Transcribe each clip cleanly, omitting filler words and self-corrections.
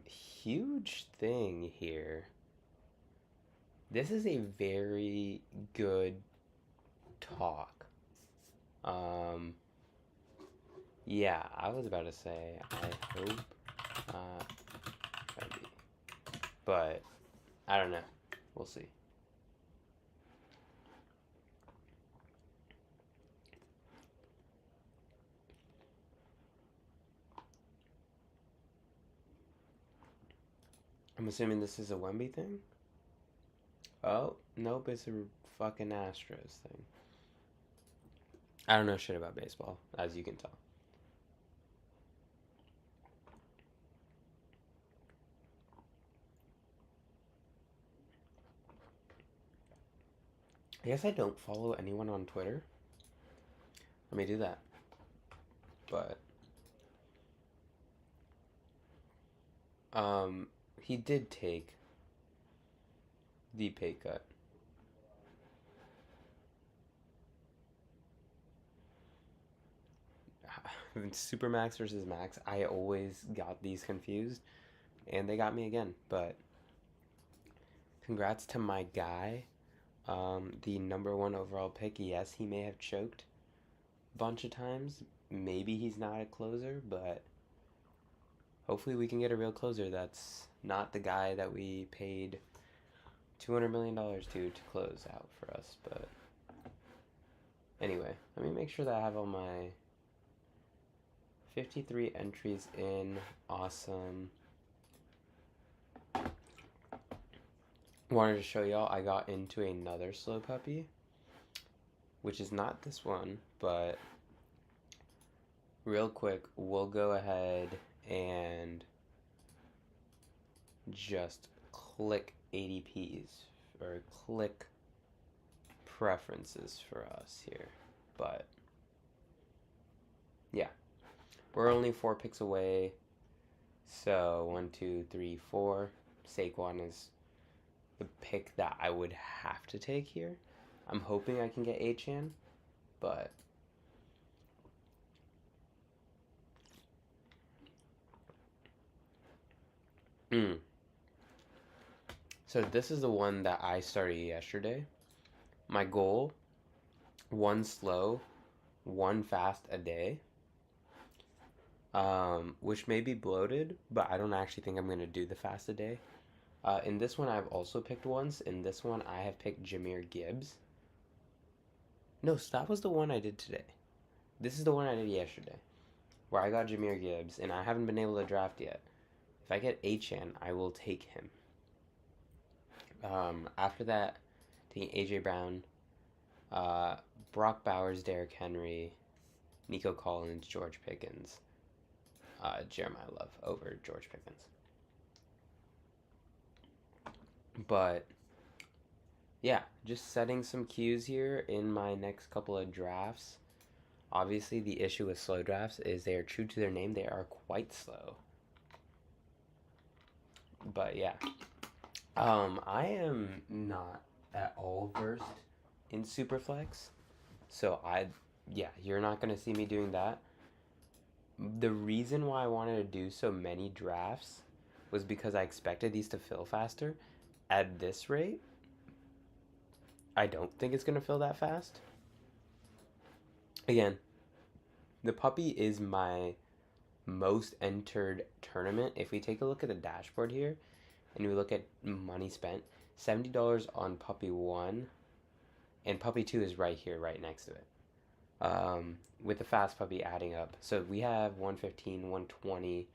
Huge thing here. This is a very good talk. Um, yeah, I was about to say, I hope, uh, maybe, but I don't know. We'll see. I'm assuming this is a Wemby thing? Oh, nope, it's a fucking Astros thing. I don't know shit about baseball, as you can tell. I guess I don't follow anyone on Twitter. Let me do that. But um he did take the pay cut. Supermax versus Max, I always got these confused, and they got me again. But congrats to my guy, the number one overall pick. Yes, he may have choked a bunch of times. Maybe he's not a closer, but hopefully we can get a real closer that's not the guy that we paid $200 million to close out for us. But anyway, let me make sure that I have all my 53 entries in. Awesome. Wanted to show y'all I got into another slow puppy, which is not this one, but real quick, we'll go ahead and just click ADPs or click preferences for us here. But yeah, we're only 4 picks away. So 1, 2, 3, 4. Saquon is the pick that I would have to take here. I'm hoping I can get Achane, but so this is the one that I started yesterday. My goal, one slow, one fast a day. Which may be bloated, but I don't actually think I'm going to do the fast a day. In this one, I've also picked once. In this one, I have picked Jahmyr Gibbs. No, so that was the one I did today. This is the one I did yesterday, where I got Jahmyr Gibbs, and I haven't been able to draft yet. If I get Achane, I will take him. After that, taking AJ Brown, Brock Bowers, Derrick Henry, Nico Collins, George Pickens, Jeremiah Love over George Pickens. But yeah, just setting some cues here in my next couple of drafts. Obviously, the issue with slow drafts is they are true to their name. They are quite slow. But yeah, I am not at all versed in Superflex, so yeah, you're not gonna see me doing that. The reason why I wanted to do so many drafts was because I expected these to fill faster. At this rate, I don't think it's gonna fill that fast. Again, the puppy is my most entered tournament. If we take a look at the dashboard here and we look at money spent, $70 on puppy 1, and puppy 2 is right here, right next to it. With the fast puppy adding up. So we have 115, 120.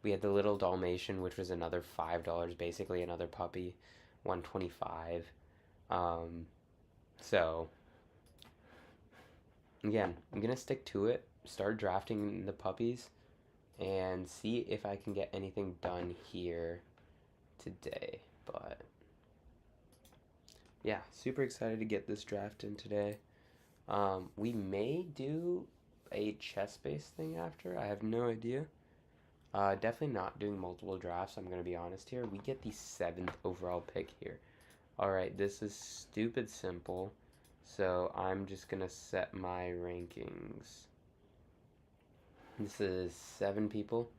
We had the little Dalmatian, which was another $5, basically another puppy, 125. So again, I'm gonna stick to it. Start drafting the puppies and see if I can get anything done here today. But yeah, super excited to get this draft in today. We may do a chess-based thing after. I have no idea. Definitely not doing multiple drafts. I'm gonna be honest here. We get the 7th overall pick here. All right, this is stupid simple. So I'm just gonna set my rankings. This is 7 people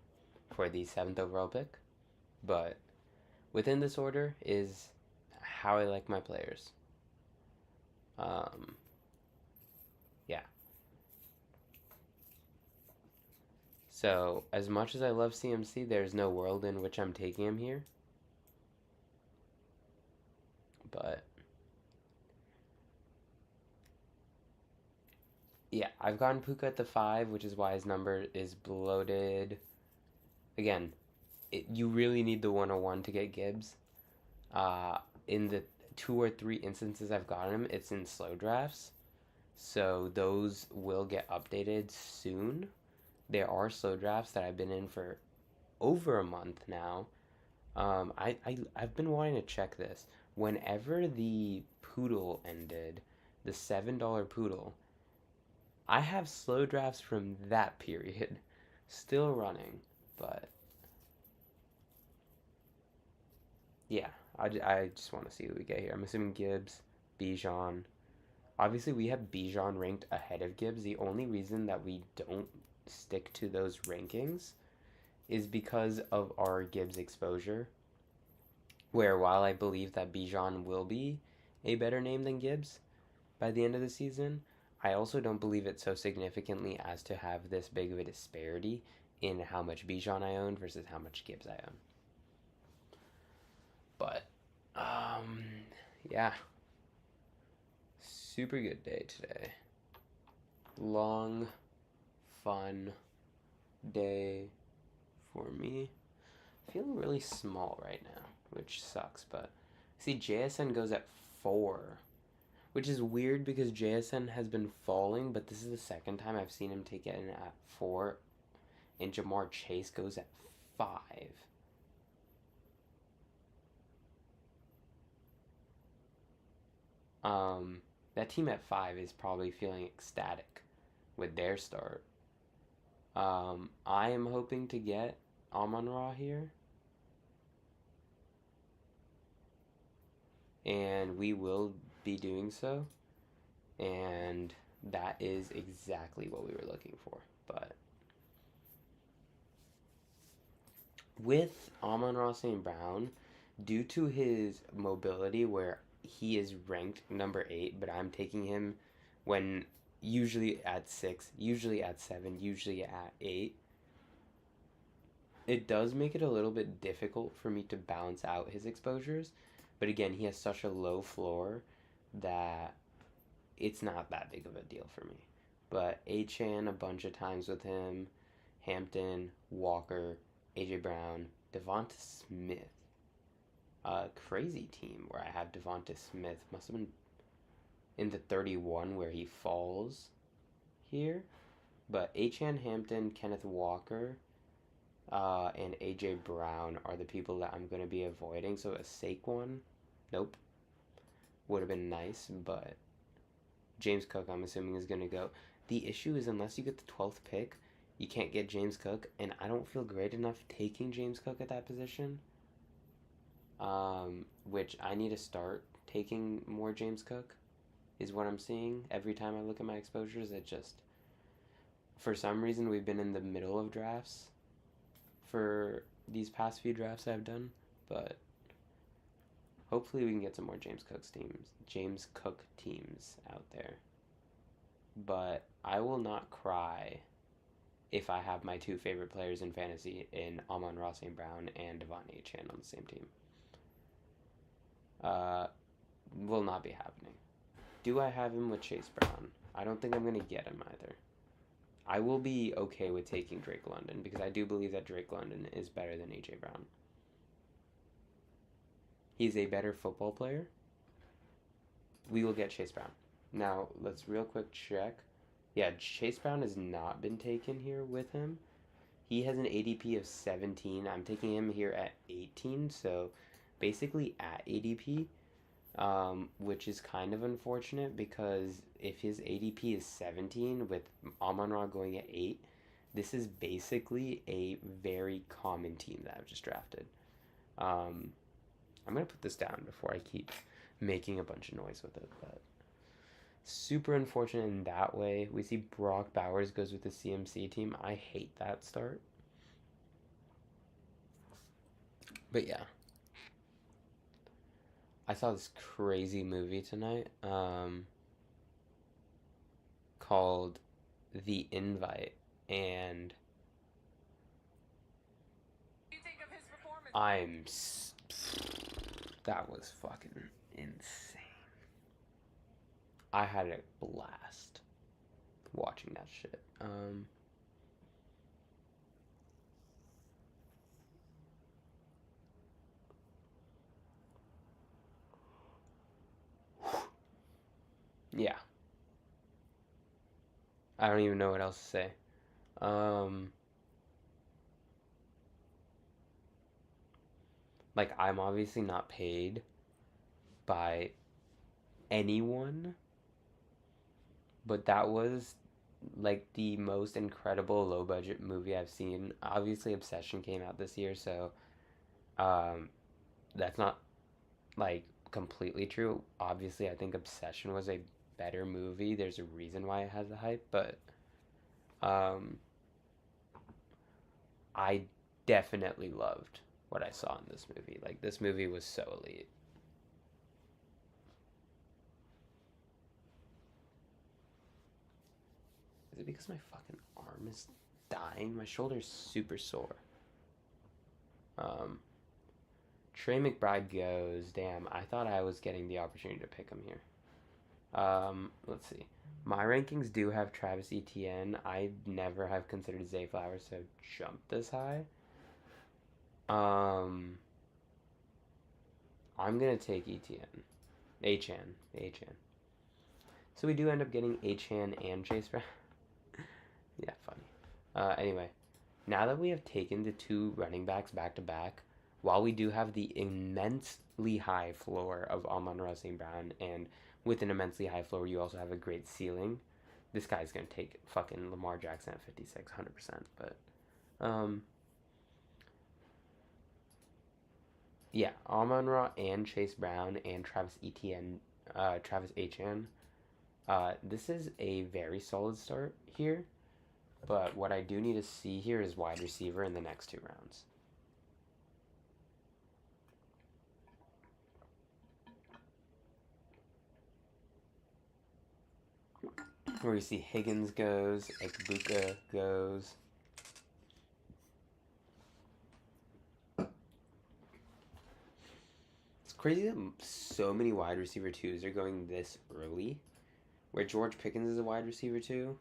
for the 7th overall pick. but within this order is how I like my players. Um, yeah. So, as much as I love CMC, there's no world in which I'm taking him here. But, yeah, I've gotten Puka at the 5, which is why his number is bloated. Again, you really need the 101 to get Gibbs. In the 2 or 3 instances I've gotten him, it's in slow drafts. So those will get updated soon. There are slow drafts that I've been in for over a month now. I've been wanting to check this. Whenever the Poodle ended, the $7 Poodle, I have slow drafts from that period still running, but yeah, I just want to see what we get here. I'm assuming Gibbs, Bijan. Obviously, we have Bijan ranked ahead of Gibbs. The only reason that we don't stick to those rankings is because of our Gibbs exposure. Where while I believe that Bijan will be a better name than Gibbs by the end of the season, I also don't believe it so significantly as to have this big of a disparity in how much Bijan I own versus how much Gibbs I own. But, yeah, super good day today. Long, fun day for me. Feeling really small right now, which sucks, but see, JSN goes at 4, which is weird because JSN has been falling, but this is the second time I've seen him take it in at 4, and Jamar Chase goes at 5. That team at 5 is probably feeling ecstatic with their start. I am hoping to get Amon-Ra here. And we will be doing so. And that is exactly what we were looking for. But with Amon-Ra St. Brown, due to his mobility where he is ranked number 8, but I'm taking him when usually at 6, usually at 7, usually at 8, it does make it a little bit difficult for me to balance out his exposures. But again, he has such a low floor that it's not that big of a deal for me. But Achane a bunch of times with him, Hampton, Walker, AJ Brown, Devonta Smith. A crazy team where I have Devonta Smith. Must have been in the 31 where he falls here. But Achane, Hampton, Kenneth Walker, and AJ Brown are the people that I'm going to be avoiding. So a Saquon, nope, would have been nice, but James Cook, I'm assuming, is going to go. The issue is unless you get the 12th pick, you can't get James Cook, and I don't feel great enough taking James Cook at that position, which I need to start taking more James Cook, is what I'm seeing every time I look at my exposures. It just, for some reason, we've been in the middle of drafts for these past few drafts I've done, but hopefully we can get some more James Cook teams out there. But I will not cry if I have my 2 favorite players in fantasy in Amon-Ra St. Brown and Devon Achane on the same team. Will not be happening. Do I have him with Chase Brown? I don't think I'm going to get him either. I will be okay with taking Drake London because I do believe that Drake London is better than AJ Brown. He's a better football player. We will get Chase Brown. Now, let's real quick check. Yeah, Chase Brown has not been taken here with him. He has an ADP of 17. I'm taking him here at 18, so basically at ADP, which is kind of unfortunate because if his ADP is 17 with Amon-Ra going at 8, this is basically a very common team that I've just drafted. I'm going to put this down before I keep making a bunch of noise with it, but super unfortunate in that way. We see Brock Bowers goes with the CMC team. I hate that start. But yeah, I saw this crazy movie tonight called The Invite, and I'm that was fucking insane. I had a blast watching that shit. Yeah, I don't even know what else to say. Um, like I'm obviously not paid by anyone, but that was like the most incredible low budget movie I've seen. Obviously, Obsession came out this year, so um, that's not like completely true. Obviously, I think Obsession was a better movie. There's a reason why it has the hype, but um, I definitely loved what I saw in this movie. Like this movie was so elite. Is it because my fucking arm is dying? My shoulder's super sore. Um, Trey McBride goes. Damn, I thought I was getting the opportunity to pick him here. Let's see. My rankings do have Travis Etienne. I never have considered Zay Flowers to jump this high. Um, I'm gonna take Etienne. Achan. Achan. So we do end up getting Achan and Chase Brown. Yeah, funny. Anyway, now that we have taken the two running backs back to back, while we do have the immensely high floor of Amon-Ra St. Brown, and with an immensely high floor, you also have a great ceiling. This guy's gonna take fucking Lamar Jackson at 56, 100%. But, yeah, Amon-Ra and Chase Brown and Travis Etienne, Travis Achan. This is a very solid start here. But what I do need to see here is wide receiver in the next two rounds. Where you see Higgins goes, Ekbuka goes. It's crazy that so many wide receiver twos are going this early. Where George Pickens is a wide receiver too.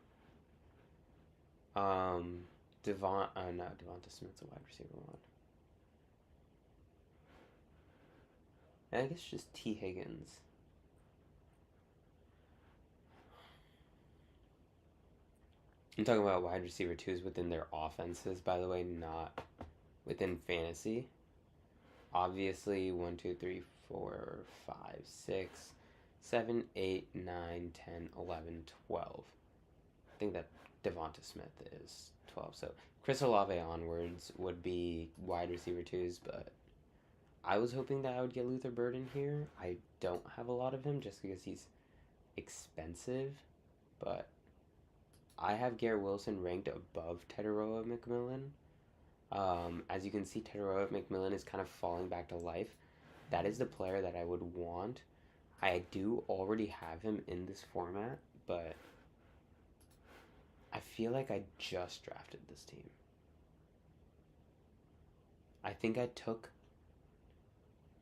No, Devonta Smith's a wide receiver one. And I guess just T. Higgins. I'm talking about wide receiver twos within their offenses, by the way, not within fantasy. Obviously, 1, 2, 3, 4, 5, 6, 7, 8, 9, 10, 11, 12. I think that Devonta Smith is 12. So Chris Olave onwards would be wide receiver twos, but I was hoping that I would get Luther Burden here. I don't have a lot of him just because he's expensive, but I have Garrett Wilson ranked above Teteroa McMillan. As you can see, Teteroa McMillan is kind of falling back to life. That is the player that I would want. I do already have him in this format, but I feel like I just drafted this team. I think I took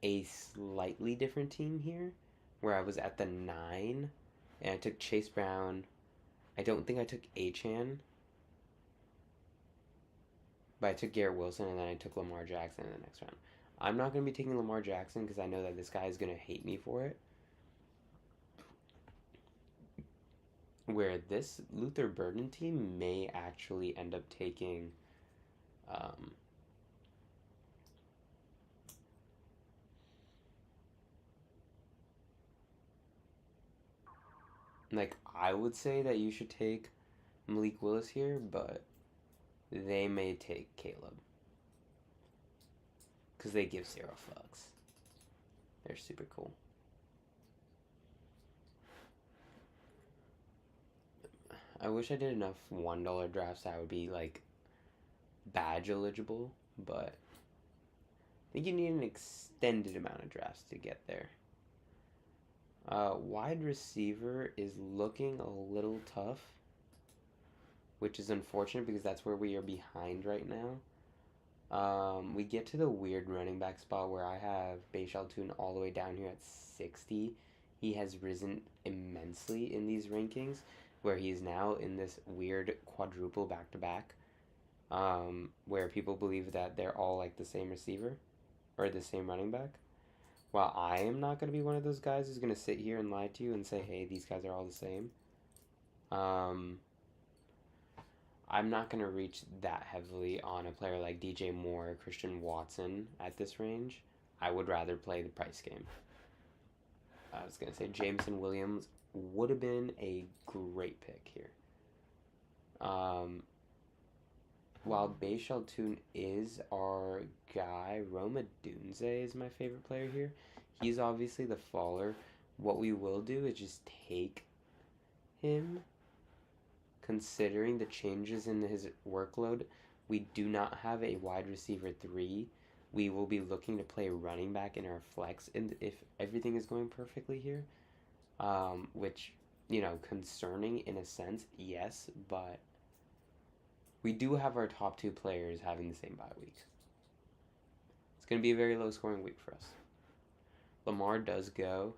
a slightly different team here, where I was at the 9, and I took Chase Brown. I don't think I took Achan, but I took Garrett Wilson, and then I took Lamar Jackson in the next round. I'm not going to be taking Lamar Jackson because I know that this guy is going to hate me for it. Where this Luther Burden team may actually end up taking like I would say that you should take Malik Willis here, but they may take Caleb because they give 0 fucks. They're super cool. I wish I did enough $1 drafts that I would be like badge eligible, but think you need an extended amount of drafts to get there. Wide receiver is looking a little tough, which is unfortunate because that's where we are behind right now. We get to the weird running back spot where I have Bashal Toon all the way down here at 60. He has risen immensely in these rankings, where he is now in this weird quadruple back-to-back, where people believe that they're all like the same receiver or the same running back. While I am not going to be one of those guys who's going to sit here and lie to you and say, hey, these guys are all the same. I'm not going to reach that heavily on a player like DJ Moore or Christian Watson at this range. I would rather play the price game. I was going to say Jameson Williams would have been a great pick here. While Bashal Toon is our guy, Roma Dunze is my favorite player here. He's obviously the faller. What we will do is just take him. Considering the changes in his workload, we do not have a wide receiver 3. We will be looking to play running back in our flex if everything is going perfectly here. Which, concerning in a sense, yes, but we do have our top 2 players having the same bye week. It's going to be a very low scoring week for us. Lamar does go.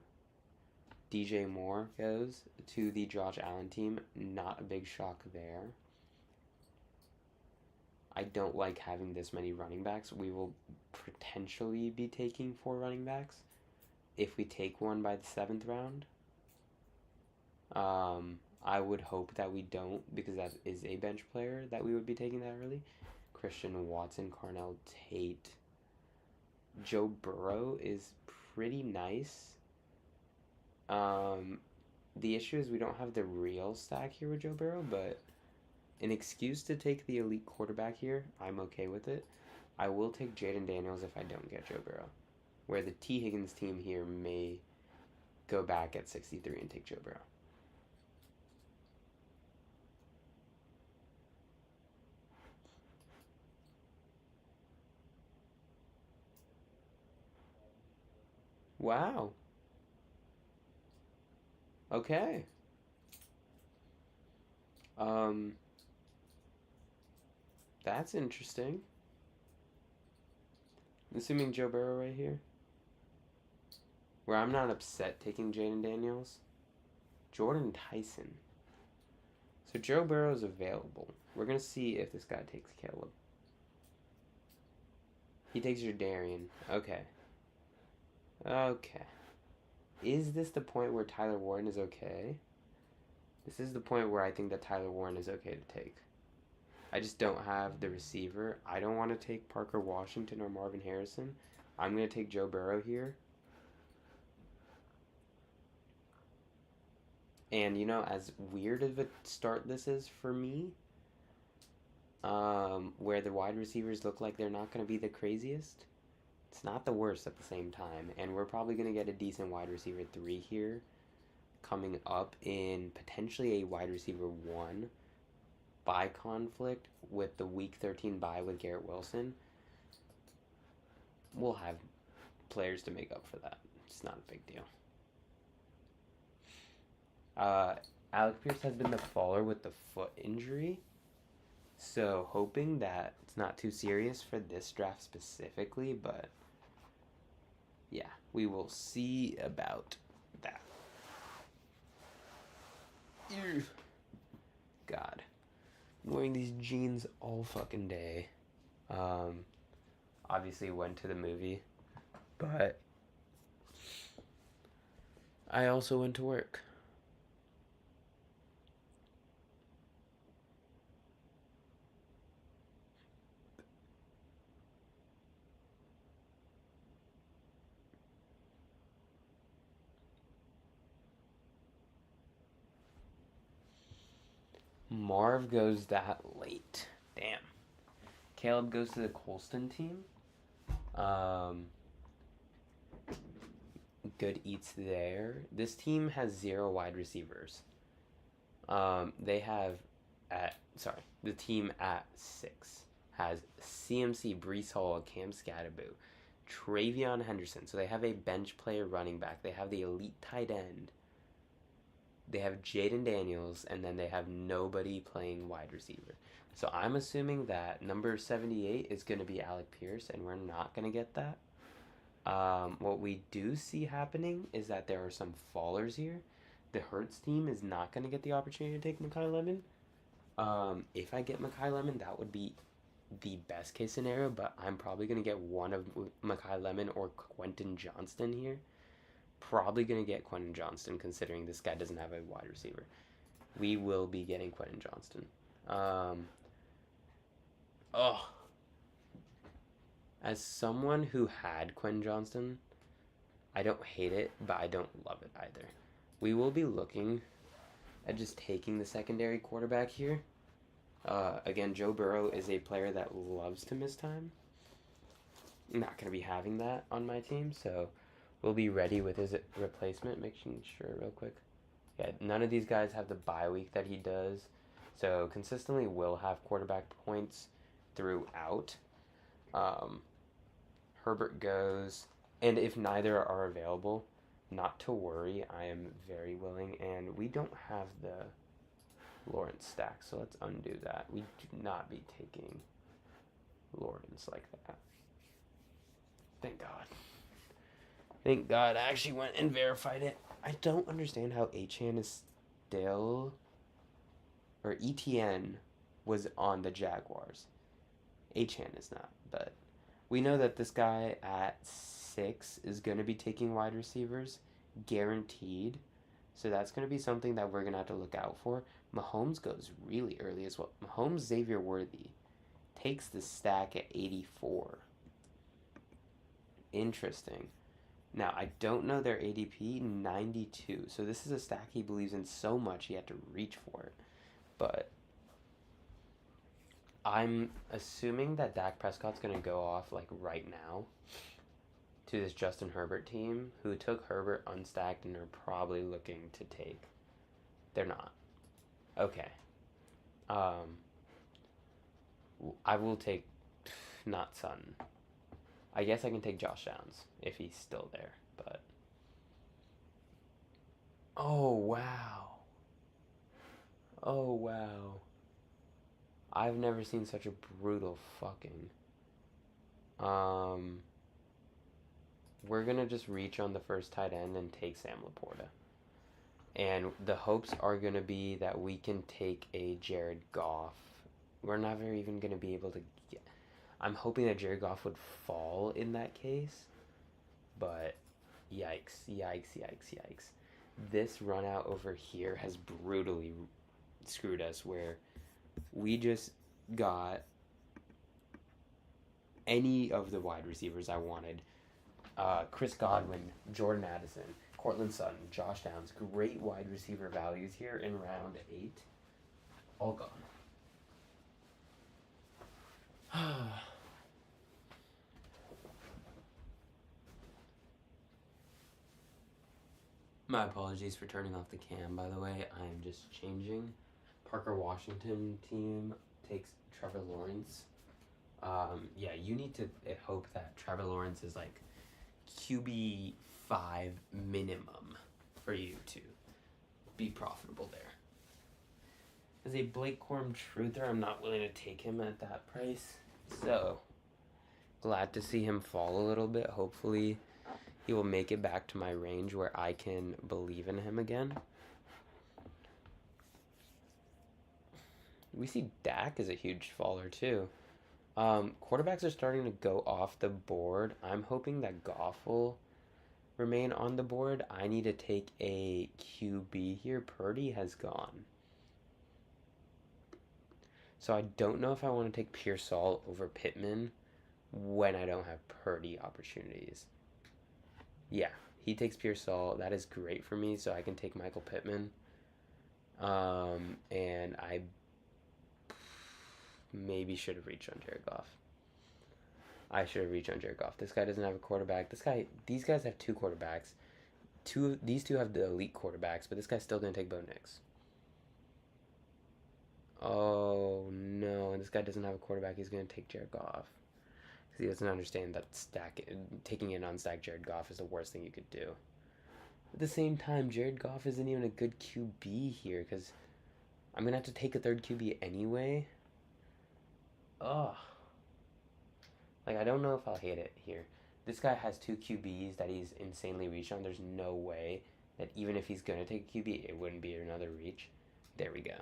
DJ Moore goes to the Josh Allen team. Not a big shock there. I don't like having this many running backs. We will potentially be taking 4 running backs if we take one by the 7th round. I would hope that we don't, because that is a bench player that we would be taking that early. Christian Watson, Carnell Tate. Joe Burrow is pretty nice. The issue is we don't have the real stack here with Joe Burrow, but an excuse to take the elite quarterback here, I'm okay with it. I will take Jaden Daniels if I don't get Joe Burrow, where the T. Higgins team here may go back at 63 and take Joe Burrow. Wow. Okay. That's interesting. Assuming Joe Burrow right here. Where I'm not upset taking Jaden Daniels. Jordan Tyson. So Joe Burrow is available. We're going to see if this guy takes Caleb. He takes Jadarian. Okay. Okay. Is this the point where Tyler Warren is okay? This is the point where I think that Tyler Warren is okay to take. I just don't have the receiver. I don't want to take Parker Washington or Marvin Harrison. I'm going to take Joe Burrow here. And, as weird of a start this is for me, where the wide receivers look like they're not going to be the craziest, it's not the worst at the same time. And we're probably going to get a decent wide receiver 3 here coming up in potentially a wide receiver 1 bye conflict with the week 13 bye with Garrett Wilson. We'll have players to make up for that. It's not a big deal. Alec Pierce has been the faller with the foot injury. So hoping that it's not too serious for this draft specifically, but yeah, we will see about that. Ew. God. I'm wearing these jeans all fucking day. Obviously went to the movie, but I also went to work. Marv goes that late. Damn. Caleb goes to the Colston team. Good eats there. This team has 0 wide receivers. They have the team at 6 has CMC, Breece Hall, Cam Scatterboo, Travion Henderson. So they have a bench player running back. They have the elite tight end. They have Jaden Daniels, and then they have nobody playing wide receiver. So I'm assuming that number 78 is going to be Alec Pierce, and we're not going to get that. What we do see happening is that there are some fallers here. The Hurts team is not going to get the opportunity to take Mekhi Lemon. If I get Mekhi Lemon, that would be the best case scenario, but I'm probably going to get one of Mekhi Lemon or Quentin Johnston here. Probably going to get Quentin Johnston considering this guy doesn't have a wide receiver. We will be getting Quentin Johnston. As someone who had Quentin Johnston, I don't hate it, but I don't love it either. We will be looking at just taking the secondary quarterback here. Again, Joe Burrow is a player that loves to miss time. I'm not going to be having that on my team, so we'll be ready with his replacement. Making sure real quick. Yeah, none of these guys have the bye week that he does, so consistently will have quarterback points throughout. Herbert goes, and if neither are available, not to worry, I am very willing, and we don't have the Lawrence stack, so let's undo that. We do not be taking Lawrence like that. Thank God. Thank God I actually went and verified it. I don't understand how Achane is still, or ETN was on the Jaguars. Achane is not, but we know that this guy at 6 is going to be taking wide receivers, guaranteed. So that's going to be something that we're going to have to look out for. Mahomes goes really early as well. Mahomes Xavier Worthy takes the stack at 84. Interesting. Now, I don't know their ADP, 92. So this is a stack he believes in so much he had to reach for it. But I'm assuming that Dak Prescott's going to go off like right now to this Justin Herbert team who took Herbert unstacked and are probably looking to take. They're not. Okay. I will take not Sutton. I guess I can take Josh Downs if he's still there, but oh wow. Oh wow. I've never seen such a brutal fucking we're gonna just reach on the first tight end and take Sam Laporta. And the hopes are going to be that we can take a Jared Goff. We're never even going to be able to get... I'm hoping that Jared Goff would fall in that case. But yikes, yikes, yikes, yikes. This run out over here has brutally screwed us where we just got any of the wide receivers I wanted. Chris Godwin, Jordan Addison, Cortland Sutton, Josh Downs, great wide receiver values here in round 8. All gone. My apologies for turning off the cam, by the way. I am just changing. Parker Washington team takes Trevor Lawrence. Yeah, you need to hope that Trevor Lawrence is like QB 5 minimum for you to be profitable there. As a Blake Corum truther, I'm not willing to take him at that price. So, glad to see him fall a little bit. Hopefully, he will make it back to my range where I can believe in him again. We see Dak is a huge faller too. Quarterbacks are starting to go off the board. I'm hoping that Goff will remain on the board. I need to take a QB here. Purdy has gone. So I don't know if I want to take Pearsall over Pittman when I don't have Purdy opportunities. Yeah, he takes Pearsall. That is great for me, so I can take Michael Pittman. And I maybe should have reached on Jared Goff. I should have reached on Jared Goff. This guy doesn't have a quarterback. These guys have 2 quarterbacks. These two have the elite quarterbacks, but this guy's still going to take Bo Nix. Oh, no. And this guy doesn't have a quarterback. He's going to take Jared Goff. Because he doesn't understand that taking in on stack Jared Goff is the worst thing you could do. At the same time, Jared Goff isn't even a good QB here because I'm going to have to take a third QB anyway. Ugh. Like, I don't know if I'll hate it here. This guy has two QBs that he's insanely reached on. There's no way that even if he's going to take a QB, it wouldn't be another reach. There we go.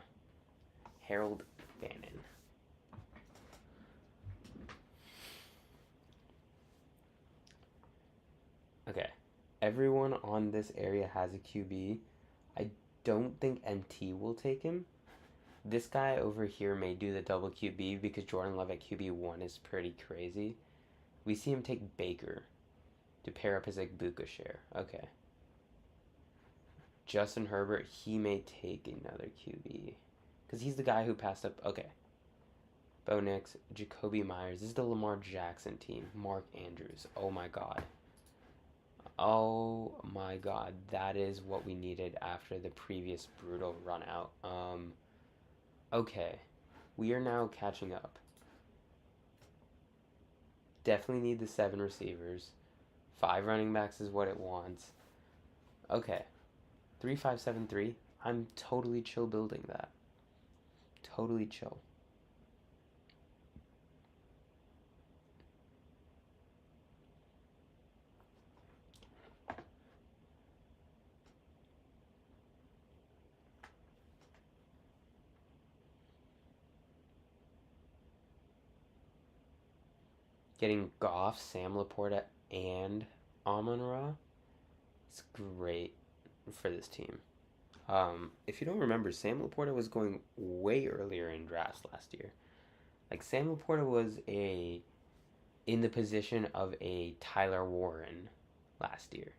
Harold Bannon. Okay. Everyone on this area has a QB. I don't think NT will take him. This guy over here may do the double QB because Jordan Love at QB1 is pretty crazy. We see him take Baker to pair up his Igbukah share. Okay. Justin Herbert, he may take another QB. Because he's the guy who passed up. Okay. Bo Nix, Jacoby Myers. This is the Lamar Jackson team. Mark Andrews. Oh my god. Oh my god. That is what we needed after the previous brutal run out. Okay. We are now catching up. Definitely need the 7 receivers. 5 running backs is what it wants. Okay. 3-5-7-3. I'm totally chill building that. Totally chill. Getting Goff, Sam Laporta, and Amon-Ra is great for this team. If you don't remember, Sam Laporta was going way earlier in drafts last year. Like, Sam Laporta was in the position of a Tyler Warren last year.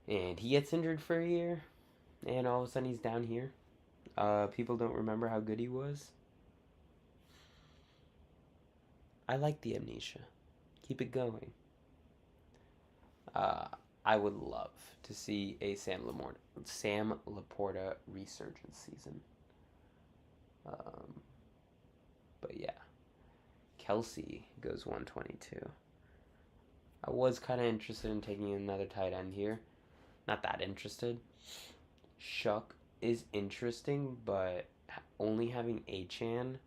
And he gets injured for a year, and all of a sudden he's down here. People don't remember how good he was. I like the amnesia. Keep it going. I would love to see a Sam Laporta resurgence season. But yeah. Kelsey goes 122. I was kind of interested in taking another tight end here. Not that interested. Shuck is interesting, but only having Achane,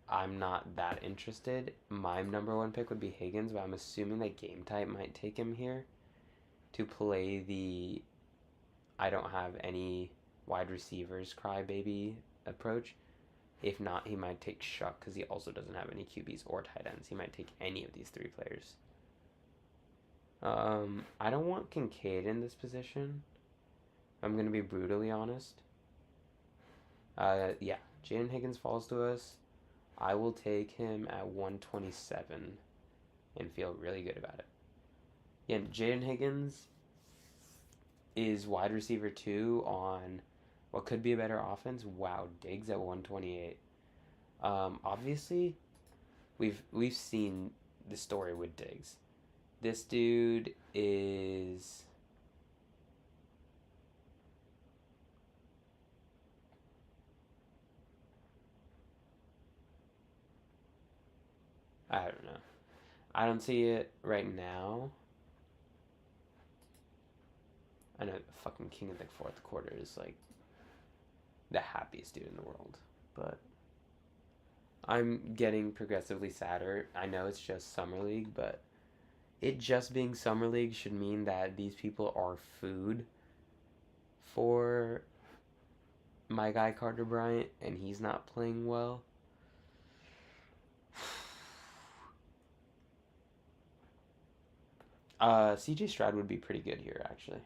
I'm not that interested. My number 1 pick would be Higgins, but I'm assuming that Game Type might take him here to play the I don't have any wide receivers crybaby approach. If not, he might take Shuck because he also doesn't have any QBs or tight ends. He might take any of these 3 players. I don't want Kincaid in this position. I'm going to be brutally honest. Yeah, Jaden Higgins falls to us. I will take him at 127 and feel really good about it. Yeah, Jaden Higgins is wide receiver 2 on what could be a better offense. Wow, Diggs at 128. Obviously, we've seen the story with Diggs. This dude is I don't know. I don't see it right now. I know fucking King of the Fourth Quarter is like the happiest dude in the world, but I'm getting progressively sadder. I know it's just Summer League, but it just being Summer League should mean that these people are food for my guy Carter Bryant, and he's not playing well. CJ Stroud would be pretty good here, actually.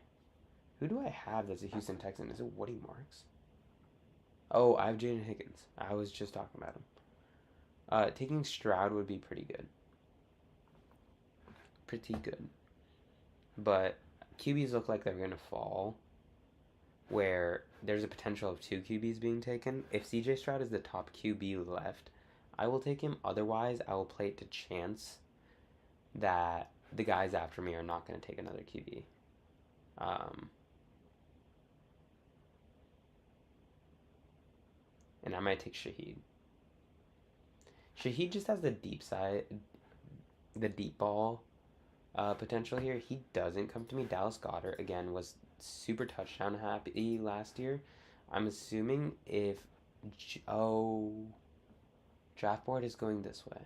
Who do I have that's a Houston Texan? Is it Woody Marks? Oh, I have Jaden Higgins. I was just talking about him. Taking Stroud would be pretty good. Pretty good. But QBs look like they're going to fall, where there's a potential of 2 QBs being taken. If CJ Stroud is the top QB left, I will take him. Otherwise, I will play it to chance that the guys after me are not going to take another QB. And I might take Shaheed. Shaheed just has the deep side, the deep ball potential here. He doesn't come to me. Dallas Goedert, again, was super touchdown happy last year. I'm assuming if... Oh... Draft board is going this way.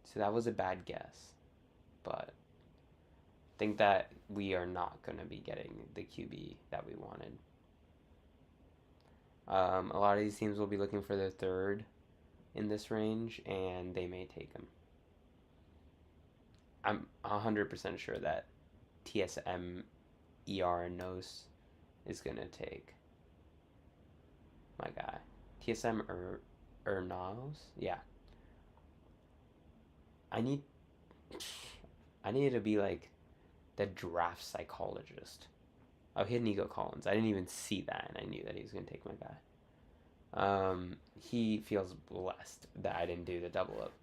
So that was a bad guess. But I think that we are not going to be getting the QB that we wanted. A lot of these teams will be looking for their third in this range, and they may take him. I'm 100% sure that TSM ER Nos is going to take my guy. TSM Ernos? Yeah. I need to be like the draft psychologist. Oh, he had Nico Collins. I didn't even see that, and I knew that he was going to take my guy. He feels blessed that I didn't do the double up.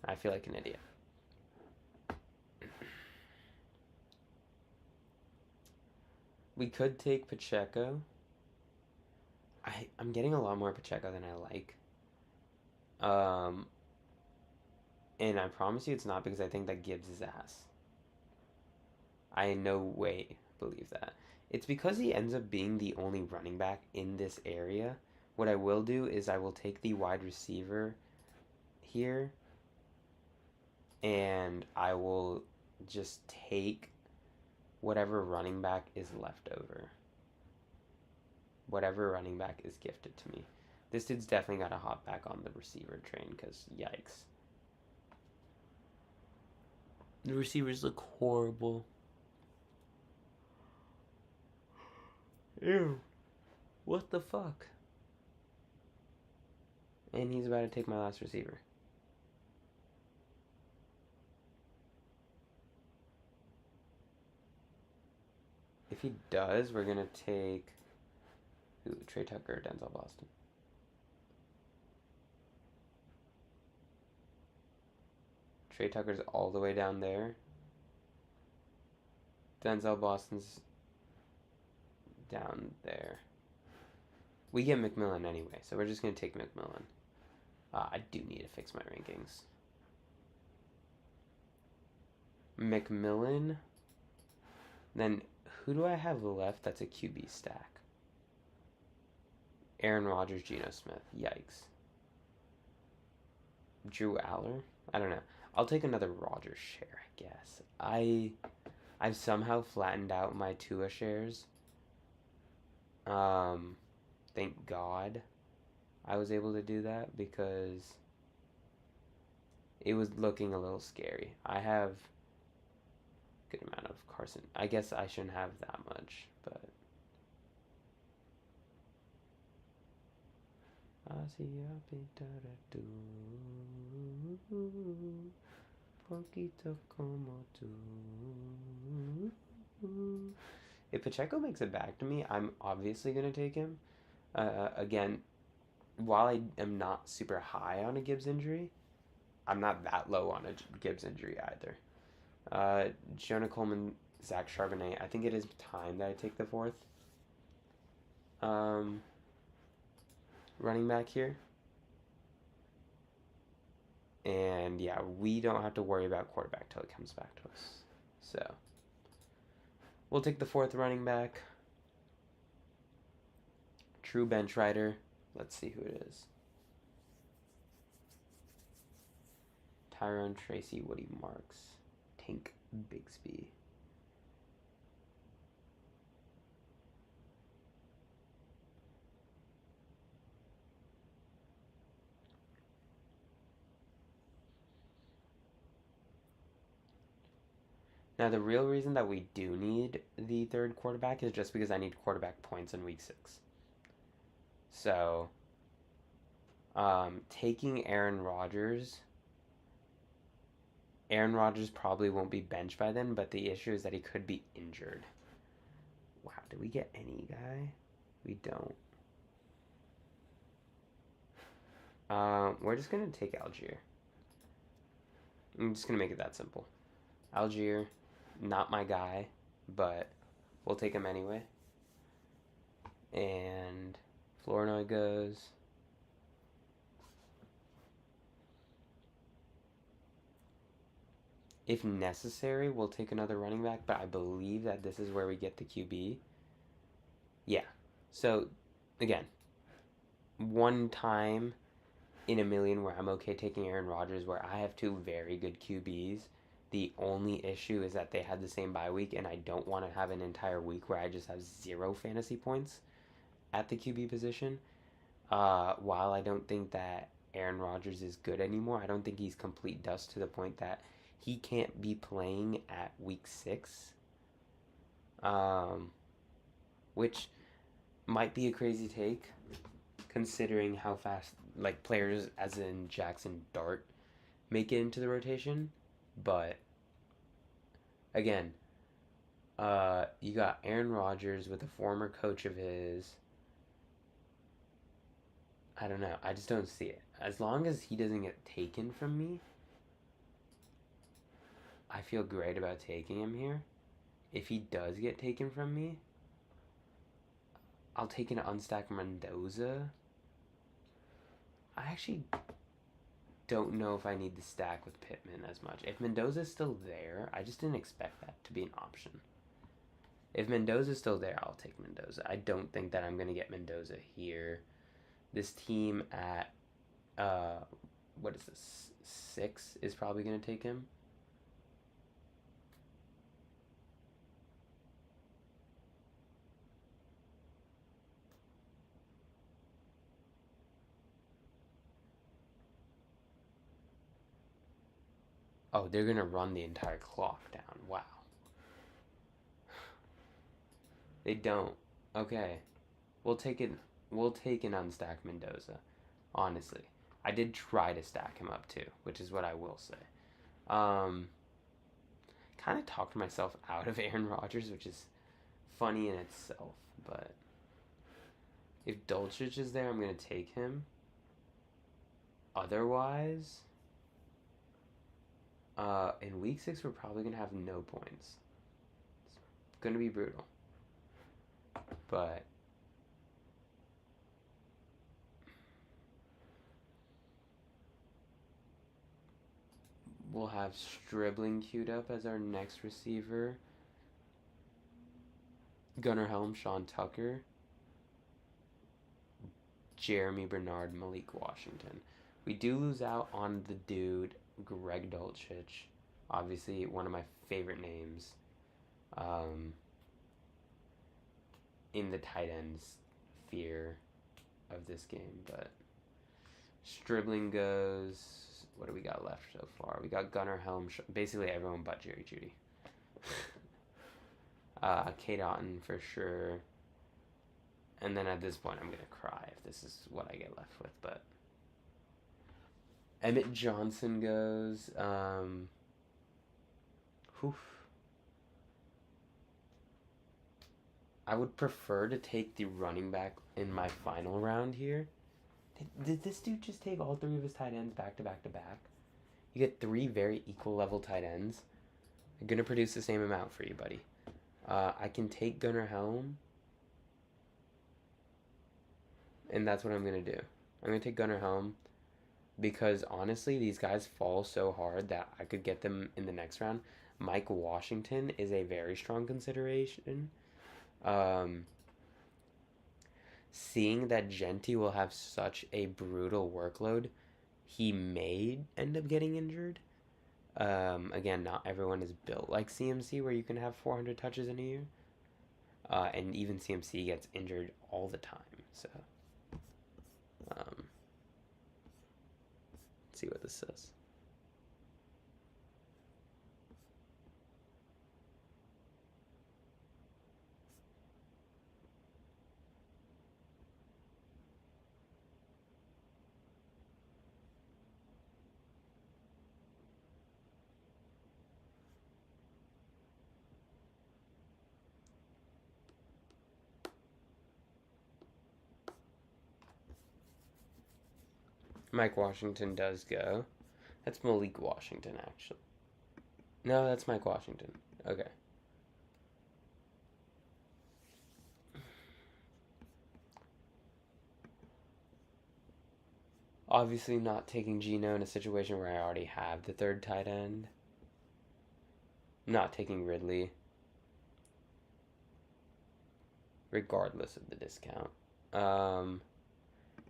I feel like an idiot. We could take Pacheco. I'm getting a lot more Pacheco than I like. And I promise you it's not because I think that Gibbs is ass. I in no way believe that. It's because he ends up being the only running back in this area. What I will do is I will take the wide receiver here, and I will just take whatever running back is left over. Whatever running back is gifted to me. This dude's definitely got to hop back on the receiver train because yikes. The receivers look horrible. Ew. What the fuck? And he's about to take my last receiver. If he does, we're going to take... Ooh, Trey Tucker or Denzel Boston. Trey Tucker's all the way down there. Denzel Boston's down there. We get McMillan anyway, so we're just going to take McMillan. I do need to fix my rankings. McMillan. Then who do I have left that's a QB stack? Aaron Rodgers, Geno Smith. Yikes. Drew Aller? I don't know. I'll take another Rodgers share, I guess. I've somehow flattened out my Tua shares. Thank God I was able to do that because it was looking a little scary. I have a good amount of Carson. I guess I shouldn't have that much, but if Pacheco makes it back to me, I'm obviously going to take him. Again, while I am not super high on a Gibbs injury, I'm not that low on a Gibbs injury either. Jonah Coleman, Zach Charbonnet. I think it is time that I take the fourth running back here. And yeah, we don't have to worry about quarterback till it comes back to us. So we'll take the fourth running back. True bench rider. Let's see who it is. Tyrone Tracy, Woody Marks, Tank Bigsby. Now, the real reason that we do need the third quarterback is just because I need quarterback points in week 6. So, taking Aaron Rodgers probably won't be benched by then, but the issue is that he could be injured. Wow, did we get any guy? We don't. We're just going to take Algier. I'm just going to make it that simple. Algier, not my guy, but we'll take him anyway. And Flournoy goes. If necessary, we'll take another running back, but I believe that this is where we get the QB. Yeah. So, again, one time in a million where I'm okay taking Aaron Rodgers, where I have two very good QBs. The only issue is that they had the same bye week, and I don't want to have an entire week where I just have 0 fantasy points at the QB position. While I don't think that Aaron Rodgers is good anymore, I don't think he's complete dust to the point that he can't be playing at week 6, um, which might be a crazy take considering how fast like players as in Jackson Dart make it into the rotation. But again, you got Aaron Rodgers with a former coach of his. I don't know. I just don't see it. As long as he doesn't get taken from me, I feel great about taking him here. If he does get taken from me, I'll take an unstacked Mendoza. I actually don't know if I need the stack with Pittman as much. If Mendoza's still there, I just didn't expect that to be an option. If Mendoza's still there, I'll take Mendoza. I don't think that I'm going to get Mendoza here. This team at, what is this, 6 is probably going to take him. Oh, they're going to run the entire clock down. Wow. They don't. Okay. We'll take it. We'll take an unstacked Mendoza. Honestly. I did try to stack him up too, which is what I will say. Kind of talked myself out of Aaron Rodgers, which is funny in itself, but if Dulcich is there, I'm going to take him. Otherwise, in week 6, we're probably going to have no points. It's going to be brutal. But we'll have Stribling queued up as our next receiver. Gunnar Helm, Sean Tucker, Jeremy Bernard, Malik Washington. We do lose out on the dude, Greg Dulcich. Obviously, one of my favorite names in the tight ends sphere of this game. But Stribling goes. What do we got left so far? We got Gunnar Helm, basically everyone but Jerry Jeudy. Kate Otten for sure. And then at this point, I'm going to cry if this is what I get left with. But Emmett Johnson goes. I would prefer to take the running back in my final round here. Did this dude just take all 3 of his tight ends back to back to back? You get 3 very equal level tight ends. They're going to produce the same amount for you, buddy. I can take Gunnar Helm. And that's what I'm going to do. I'm going to take Gunnar Helm because honestly, these guys fall so hard that I could get them in the next round. Mike Washington is a very strong consideration. Seeing that Genti will have such a brutal workload, he may end up getting injured. Again, not everyone is built like CMC where you can have 400 touches in a year. And even CMC gets injured all the time. So, let's see what this says. Mike Washington does go. That's Malik Washington, actually. No, that's Mike Washington. Okay. Obviously not taking Geno in a situation where I already have the 3rd tight end. not taking Ridley, regardless of the discount.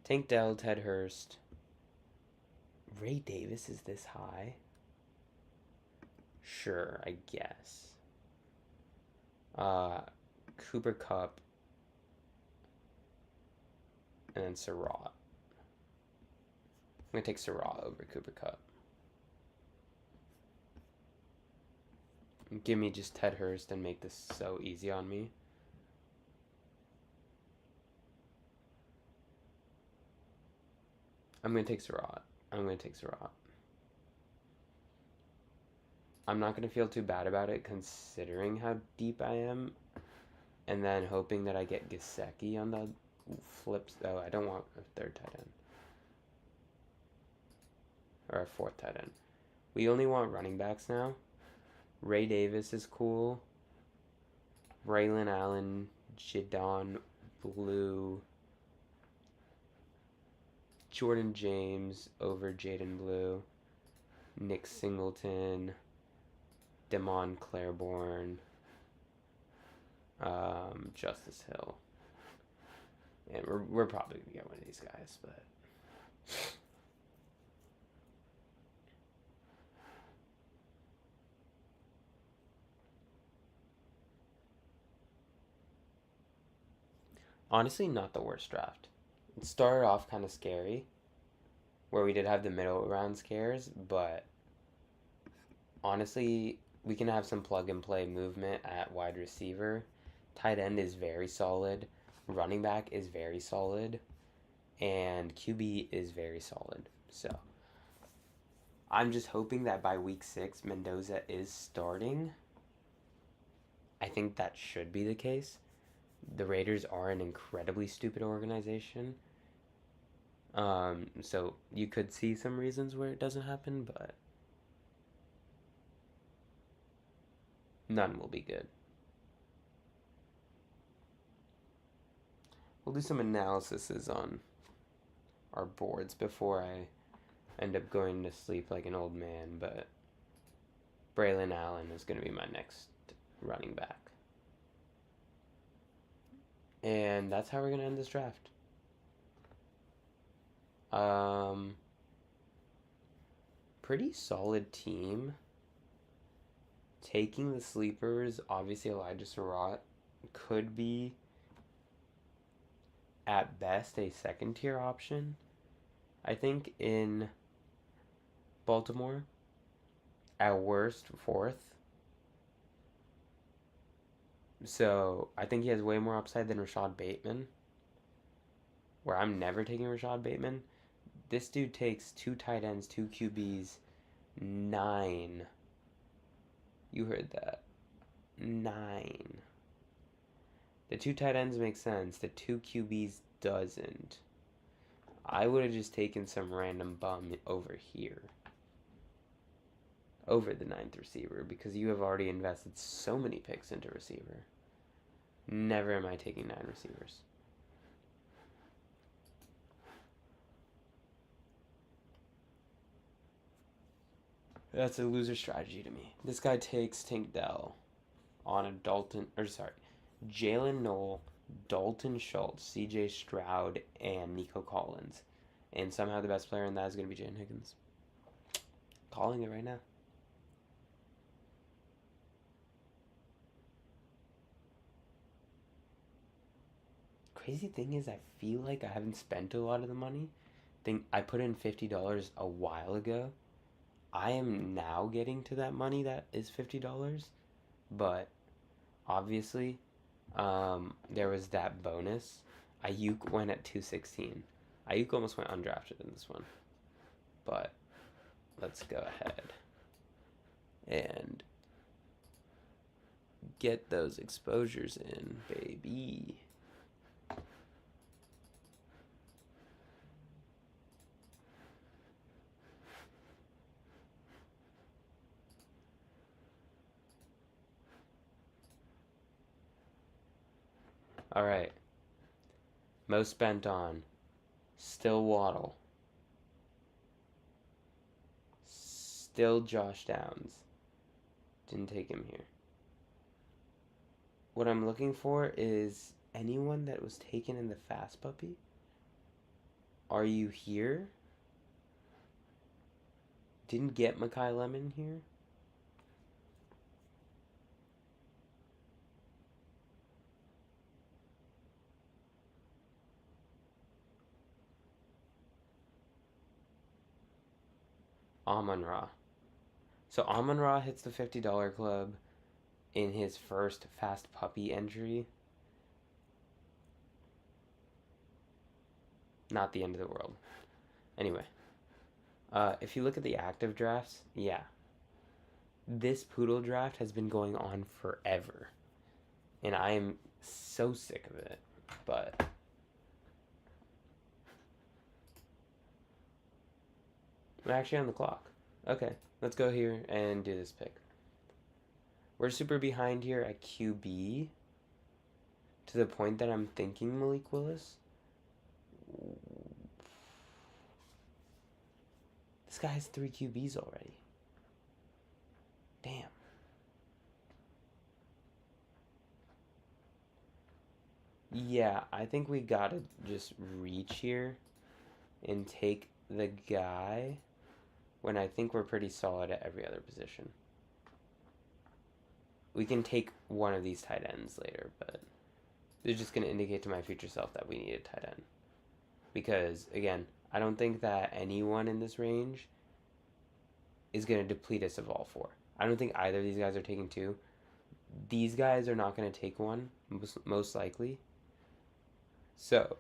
Tank Dell, Ted Hurst. Ray Davis is this high? Sure, I guess. Cooper Kupp, and then Surratt. I'm going to take Surratt over Cooper Kupp. Give me just Ted Hurst and make this so easy on me. I'm going to take Surratt. I'm not going to feel too bad about it considering how deep I am. And then hoping that I get Gesicki on the flips. Oh, I don't want a third tight end. Or a fourth tight end. We only want running backs now. Ray Davis is cool. Braylon Allen, Jadon Blue. Jordan James over Jaden Blue. Nick Singleton. Damon Claiborne. Justice Hill. And we're probably gonna get one of these guys, but honestly not the worst draft. It started off kind of scary, where we did have the middle round scares, but honestly we can have some plug and play movement at wide receiver. Tight end is very solid. Running back is very solid. And QB is very solid. So I'm just hoping that by week 6 Mendoza is starting. I think that should be the case. The Raiders are an incredibly stupid organization. So you could see some reasons where it doesn't happen, but none will be good. We'll do some analyses on our boards before I end up going to sleep like an old man, but Braylon Allen is going to be my next running back. And that's how we're going to end this draft. Pretty solid team. Taking the sleepers, obviously Elijah Surratt could be at best a second tier option. I think in Baltimore, at worst, fourth. So I think he has way more upside than Rashad Bateman, where I'm never taking Rashad Bateman. This dude takes 2 tight ends, 2 QBs, 9. You heard that. 9. The 2 tight ends make sense. The 2 QBs doesn't. I would have just taken some random bum over here. Over the 9th receiver, because you have already invested so many picks into receiver. Never am I taking 9 receivers. That's a loser strategy to me. This guy takes Tank Dell on a Jalen Noel, Dalton Schultz, CJ Stroud, and Nico Collins. And somehow the best player in that is going to be Jalen Higgins. Calling it right now. Crazy thing is, I feel like I haven't spent a lot of the money. I put in $50 a while ago. I am now getting to that money that is $50, but obviously, there was that bonus. Ayuk went at 216. Ayuk almost went undrafted in this one, but let's go ahead and get those exposures in, baby. All right. Most spent on still Waddle. Still Josh Downs. Didn't take him here. What I'm looking for is anyone that was taken in the fast puppy. Are you here? Didn't get Makai Lemon here. Amon Ra. So Amon Ra hits the $50 club in his first fast puppy entry. Not the end of the world. Anyway, if you look at the active drafts, yeah. This poodle draft has been going on forever. And I am so sick of it. But I'm actually on the clock. Okay, let's go here and do this pick. We're super behind here at QB to the point that I'm thinking Malik Willis. This guy has 3 QBs already. Damn. Yeah, I think we gotta just reach here and take the guy when I think we're pretty solid at every other position. We can take one of these tight ends later, but they're just going to indicate to my future self that we need a tight end. Because, again, I don't think that anyone in this range is going to deplete us of all 4. I don't think either of these guys are taking 2. These guys are not going to take one, most likely. So,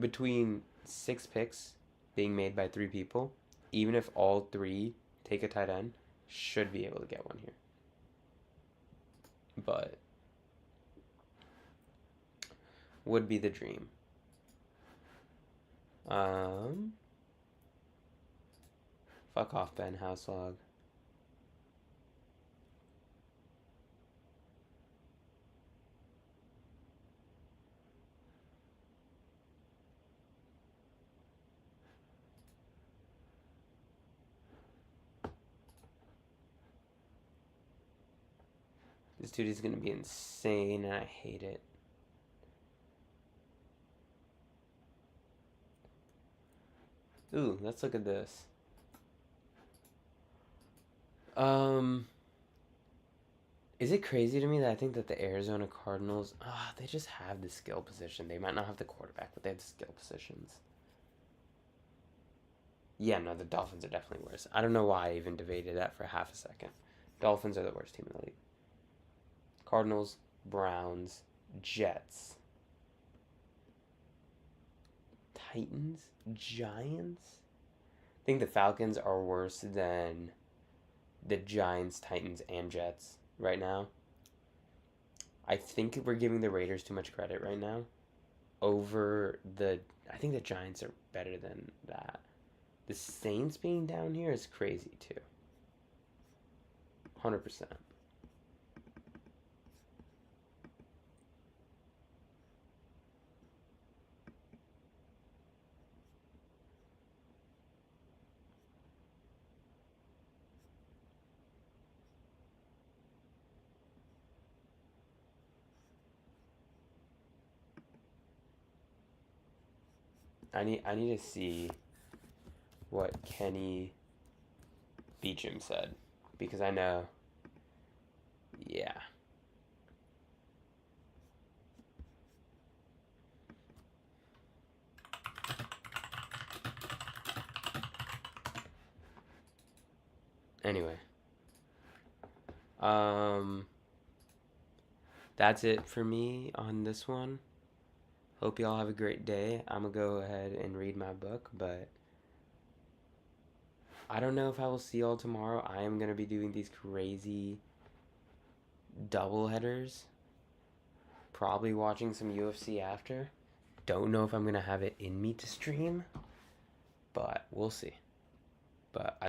between 6 picks being made by 3 people, even if all 3 take a tight end, should be able to get one here. But would be the dream. Fuck off, Ben Houselog. This dude is gonna be insane, and I hate it. Ooh, let's look at this. Is it crazy to me that I think that the Arizona Cardinals, they just have the skill position. They might not have the quarterback, but they have the skill positions. Yeah, no, the Dolphins are definitely worse. I don't know why I even debated that for half a second. Dolphins are the worst team in the league. Cardinals, Browns, Jets, Titans, Giants. I think the Falcons are worse than the Giants, Titans, and Jets right now. I think we're giving the Raiders too much credit right now. I think the Giants are better than that. The Saints being down here is crazy too. 100%. I need to see what Kenny Beecham said, because I know. Yeah. Anyway. That's it for me on this one. Hope y'all have a great day. I'm gonna go ahead and read my book, but I don't know if I will see y'all tomorrow. I am gonna be doing these crazy double headers. Probably watching some UFC after. Don't know if I'm gonna have it in me to stream, but we'll see. But